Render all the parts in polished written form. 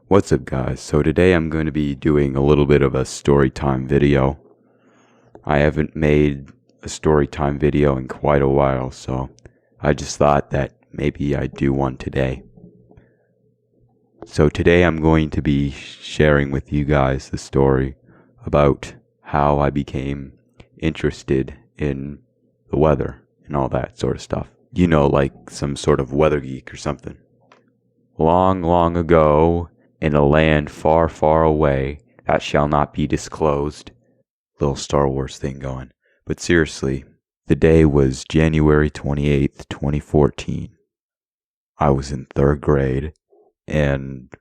What's up, guys? So today I'm going to be doing a little bit of a story time video. I haven't made a story time video in quite a while, so I just thought that maybe I'd do one today. So today I'm going to be sharing with you guys the story about how I became interested in the weather and all that sort of stuff. You know, like some sort of weather geek or something. Long, long ago, in a land far, far away that shall not be disclosed. Little Star Wars thing going. But seriously, the day was January 28th, 2014. I was in 3rd grade, and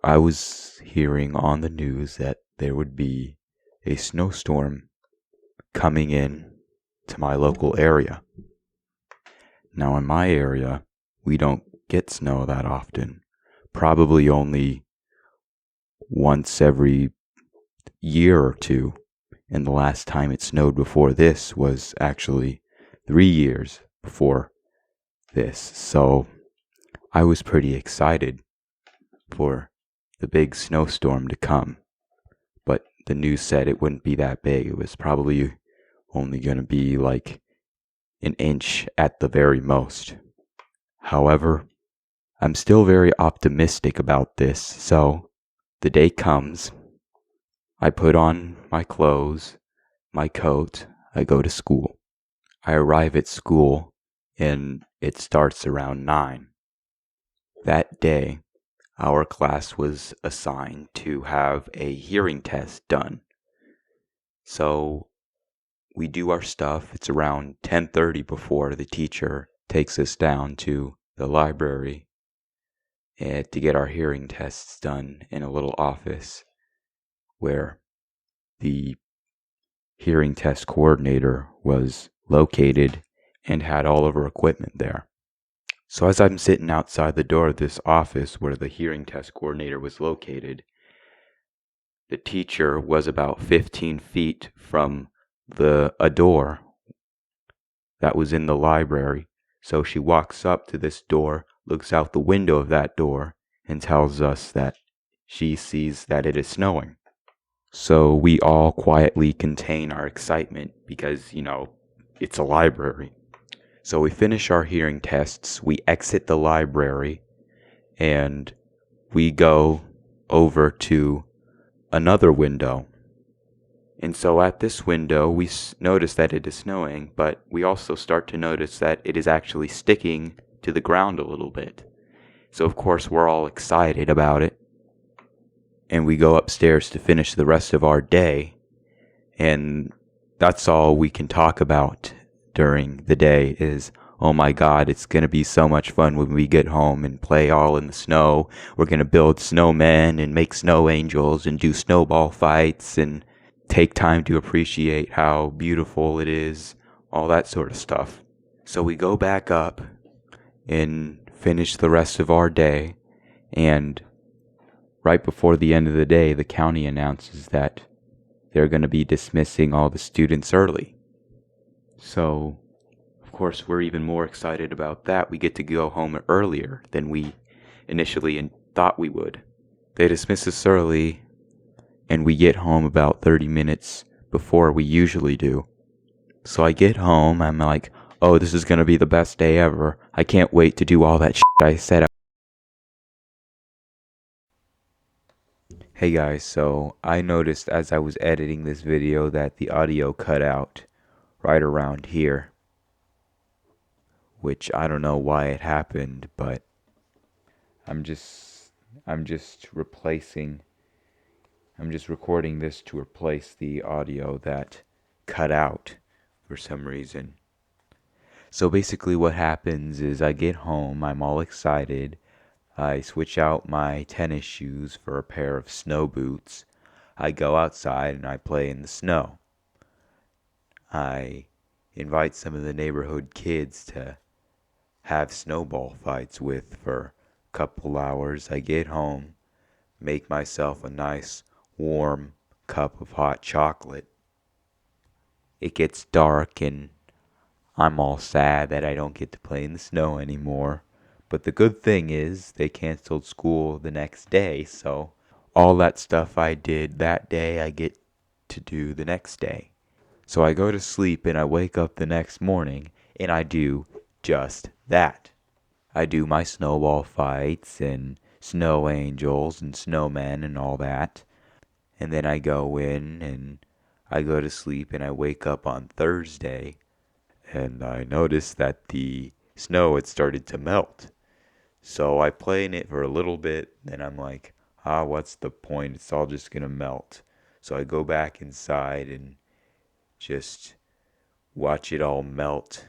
I was hearing on the news that there would be a snowstorm coming in to my local area. Now, in my area, we don't get snow that often. Probably only once every year or two. And the last time it snowed before this was actually 3 years before this. So I was pretty excited for the big snowstorm to come. But the news said it wouldn't be that big. It was probably only going to be like an inch at the very most. However, I'm still very optimistic about this, so the day comes, I put on my clothes, my coat, I go to school. I arrive at school, and it starts around 9. That day, our class was assigned to have a hearing test done. So we do our stuff. It's around 10:30 before the teacher takes us down to the library to get our hearing tests done in a little office where the hearing test coordinator was located and had all of her equipment there. So as I'm sitting outside the door of this office where the hearing test coordinator was located, the teacher was about 15 feet from a door that was in the library. So she walks up to this door, looks out the window of that door, and tells us that she sees that it is snowing. So we all quietly contain our excitement because, it's a library. So we finish our hearing tests, we exit the library, and we go over to another window. And so at this window, we notice that it is snowing, but we also start to notice that it is actually sticking to the ground a little bit. So of course, we're all excited about it. And we go upstairs to finish the rest of our day. And that's all we can talk about during the day is, oh my God, it's going to be so much fun when we get home and play all in the snow. We're going to build snowmen and make snow angels and do snowball fights and take time to appreciate how beautiful it is, all that sort of stuff. So we go back up and finish the rest of our day, and right before the end of the day, the county announces that they're going to be dismissing all the students early. So, of course, we're even more excited about that. We get to go home earlier than we initially thought we would. They dismiss us early, and we get home about 30 minutes before we usually do. So I get home, I'm like, oh, this is going to be the best day ever. I can't wait to do all that shit I said. Hey guys, so I noticed as I was editing this video that the audio cut out right around here. Which I don't know why it happened, but I'm just recording this to replace the audio that cut out for some reason. So basically what happens is I get home, I'm all excited, I switch out my tennis shoes for a pair of snow boots, I go outside and I play in the snow. I invite some of the neighborhood kids to have snowball fights with for a couple hours. I get home, make myself a nice warm cup of hot chocolate. It gets dark and I'm all sad that I don't get to play in the snow anymore, But the good thing is they canceled school the next day, so all that stuff I did that day I get to do the next day. So I go to sleep and I wake up the next morning and I do just that. I do my snowball fights and snow angels and snowmen and all that. And then I go in and I go to sleep and I wake up on Thursday and I notice that the snow had started to melt. So I play in it for a little bit, then I'm like, what's the point? It's all just gonna melt. So I go back inside and just watch it all melt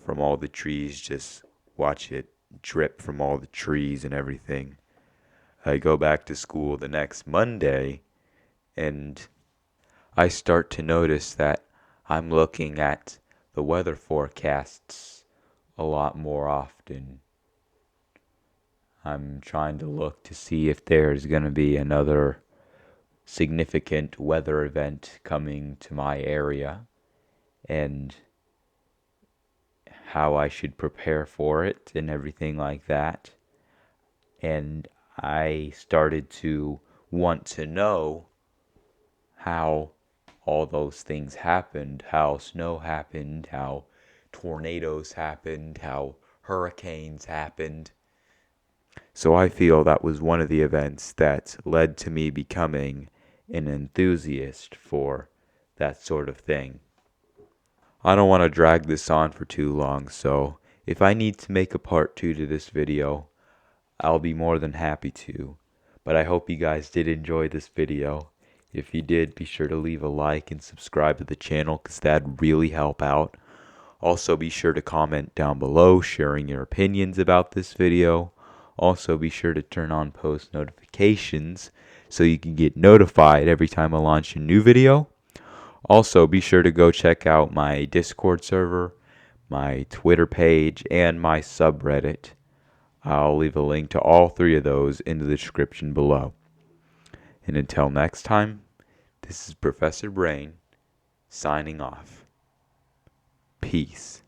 from all the trees, just watch it drip from all the trees and everything. I go back to school the next Monday and I start to notice that I'm looking at the weather forecasts a lot more often. I'm trying to look to see if there's going to be another significant weather event coming to my area and how I should prepare for it and everything like that. And I started to want to know how all those things happened, how snow happened, how tornadoes happened, how hurricanes happened. So I feel that was one of the events that led to me becoming an enthusiast for that sort of thing. I don't want to drag this on for too long, so if I need to make a part 2 to this video, I'll be more than happy to. But I hope you guys did enjoy this video. If you did, be sure to leave a like and subscribe to the channel because that'd really help out. Also, be sure to comment down below sharing your opinions about this video. Also, be sure to turn on post notifications so you can get notified every time I launch a new video. Also, be sure to go check out my Discord server, my Twitter page, and my subreddit. I'll leave a link to all 3 of those in the description below. And until next time, this is Professor Brain signing off. Peace.